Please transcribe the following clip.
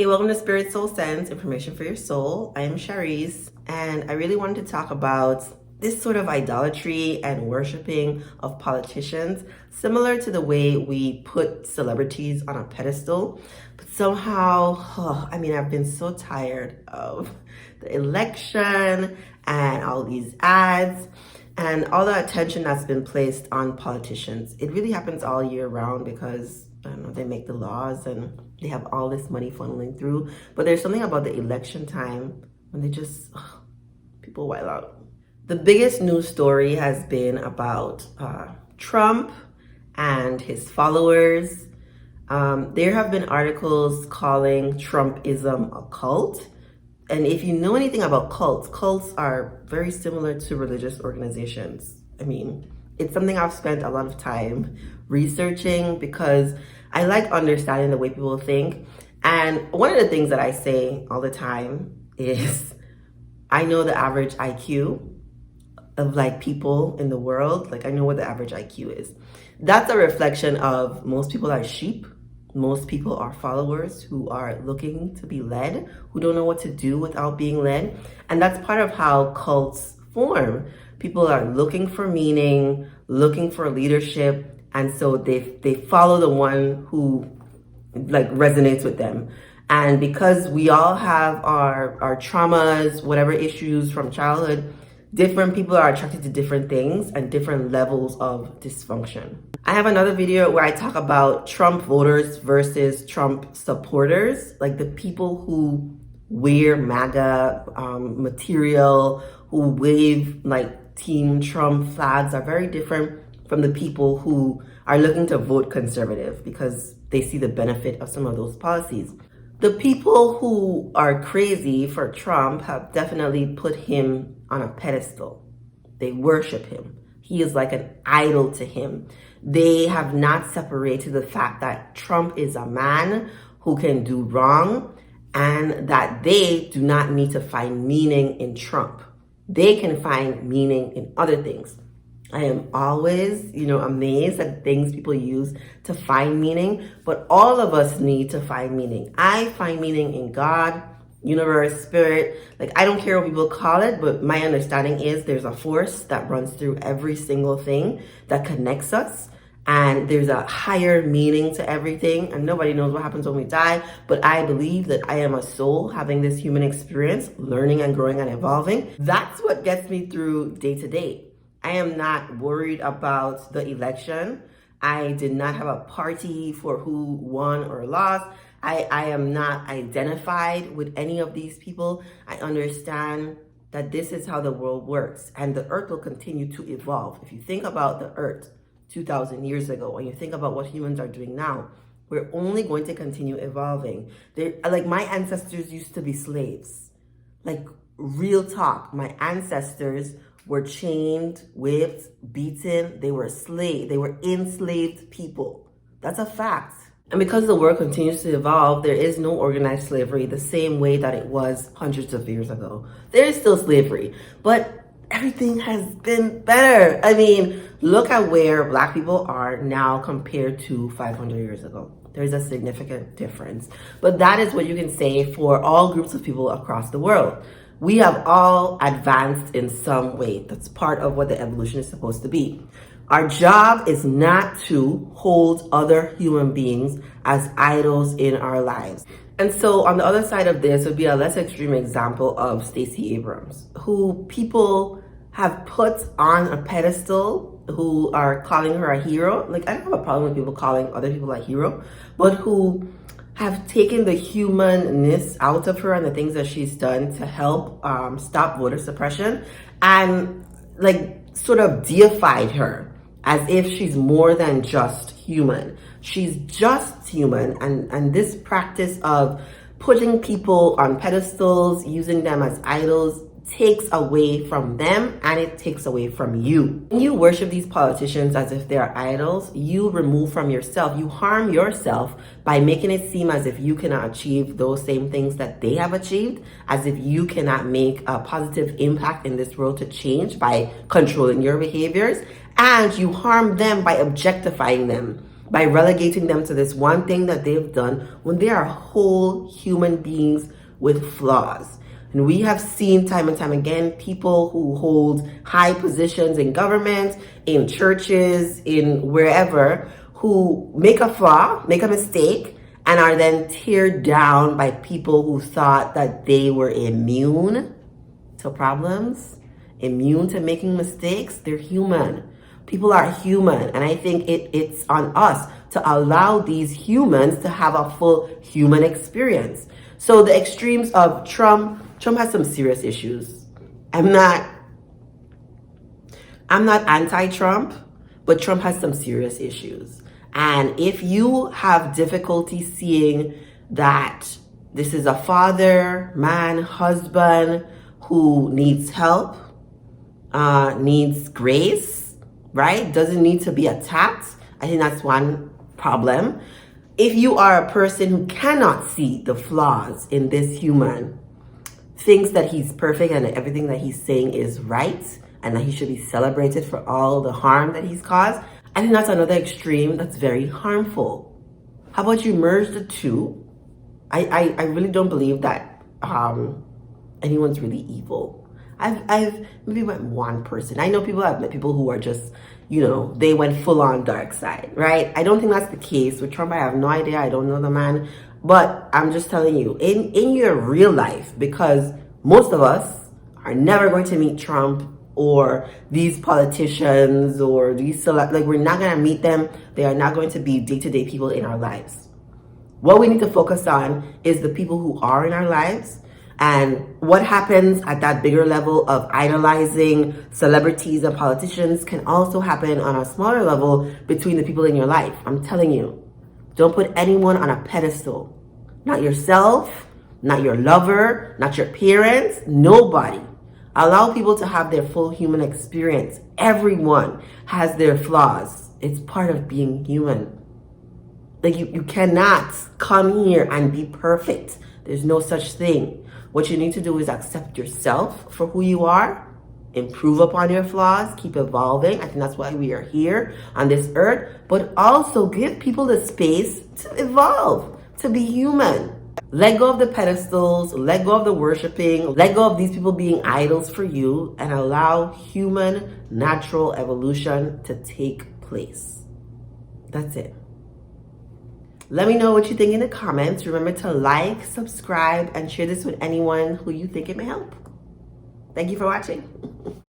Hey, welcome to Spirit Soul Sense, information for your soul. I am Shareece, and I really wanted to talk about this sort of idolatry and worshiping of politicians, similar to the way we put celebrities on a pedestal. But somehow, I've been so tired of the election and all these ads and all the attention that's been placed on politicians. It really happens all year round because I don't know, they make the laws and they have all this money funneling through. But there's something about the election time when they just, people wild out. The biggest news story has been about Trump and his followers. There have been articles calling Trumpism a cult. And if you know anything about cults, cults are very similar to religious organizations. I mean, it's something I've spent a lot of time researching because I like understanding the way people think. And one of the things that I say all the time is I know the average IQ of like people in the world. Like I know what the average IQ is. That's a reflection of most people are sheep. Most people are followers who are looking to be led, who don't know what to do without being led. And that's part of how cults form. People are looking for meaning, looking for leadership, and so they follow the one who like resonates with them. And because we all have our traumas, whatever issues from childhood, different people are attracted to different things and different levels of dysfunction. I have another video where I talk about Trump voters versus Trump supporters, like the people who wear MAGA material, who wave like Team Trump flags are very different from the people who are looking to vote conservative because they see the benefit of some of those policies. The people who are crazy for Trump have definitely put him on a pedestal. They worship him. He is like an idol to him. They have not separated the fact that Trump is a man who can do wrong and that they do not need to find meaning in Trump. They can find meaning in other things. I am always, amazed at things people use to find meaning, but all of us need to find meaning. I find meaning in God, universe, spirit. Like, I don't care what people call it, but my understanding is there's a force that runs through every single thing that connects us. And there's a higher meaning to everything. And nobody knows what happens when we die. But I believe that I am a soul having this human experience, learning and growing and evolving. That's what gets me through day to day. I am not worried about the election. I did not have a party for who won or lost. I am not identified with any of these people. I understand that this is how the world works and the earth will continue to evolve. If you think about the earth 2,000 years ago, and you think about what humans are doing now, we're only going to continue evolving. Like my ancestors used to be slaves. Like real talk, my ancestors were chained, whipped, beaten. They were slaves. They were enslaved people. That's a fact. And because the world continues to evolve, there is no organized slavery the same way that it was hundreds of years ago. There is still slavery, but everything has been better. I mean, look at where Black people are now compared to 500 years ago. There's a significant difference. But that is what you can say for all groups of people across the world. We have all advanced in some way. That's part of what the evolution is supposed to be. Our job is not to hold other human beings as idols in our lives. And so on the other side of this would be a less extreme example of Stacey Abrams, who people have put on a pedestal, who are calling her a hero. Like, I don't have a problem with people calling other people a hero, but who have taken the humanness out of her and the things that she's done to help stop voter suppression and like sort of deified her as if she's more than just human. She's just human. And this practice of putting people on pedestals, using them as idols, takes away from them and it takes away from you. When you worship these politicians as if they are idols, you remove from yourself, you harm yourself by making it seem as if you cannot achieve those same things that they have achieved, as if you cannot make a positive impact in this world to change by controlling your behaviors, and you harm them by objectifying them, by relegating them to this one thing that they've done when they are whole human beings with flaws. And we have seen time and time again people who hold high positions in government, in churches, in wherever, who make a flaw, make a mistake, and are then teared down by people who thought that they were immune to problems, immune to making mistakes. They're human. People are human. And I think it's on us to allow these humans to have a full human experience. So the extremes of Trump has some serious issues. I'm not anti-Trump, but Trump has some serious issues. And if you have difficulty seeing that this is a father, man, husband who needs help, needs grace, right? Doesn't need to be attacked. I think that's one problem. If you are a person who cannot see the flaws in this human, thinks that he's perfect and everything that he's saying is right, and that he should be celebrated for all the harm that he's caused, I think that's another extreme that's very harmful. How about you merge the two? I really don't believe that anyone's really evil. I've maybe met one person. I know I've met people who are just, they went full on dark side, right? I don't think that's the case with Trump. I have no idea. I don't know the man. But I'm just telling you, in your real life, because most of us are never going to meet Trump or these politicians or these we're not going to meet them. They are not going to be day-to-day people in our lives. What we need to focus on is the people who are in our lives, and what happens at that bigger level of idolizing celebrities and politicians can also happen on a smaller level between the people in your life. I'm telling you, don't put anyone on a pedestal. Not yourself, not your lover, not your parents, nobody. Allow people to have their full human experience. Everyone has their flaws. It's part of being human. You cannot come here and be perfect. There's no such thing. What you need to do is accept yourself for who you are, improve upon your flaws, keep evolving. I think that's why we are here on this earth, but also give people the space to evolve, to be human. Let go of the pedestals, let go of the worshiping, let go of these people being idols for you, and allow human natural evolution to take place. That's it. Let me know what you think in the comments. Remember to like, subscribe, and share this with anyone who you think it may help. Thank you for watching.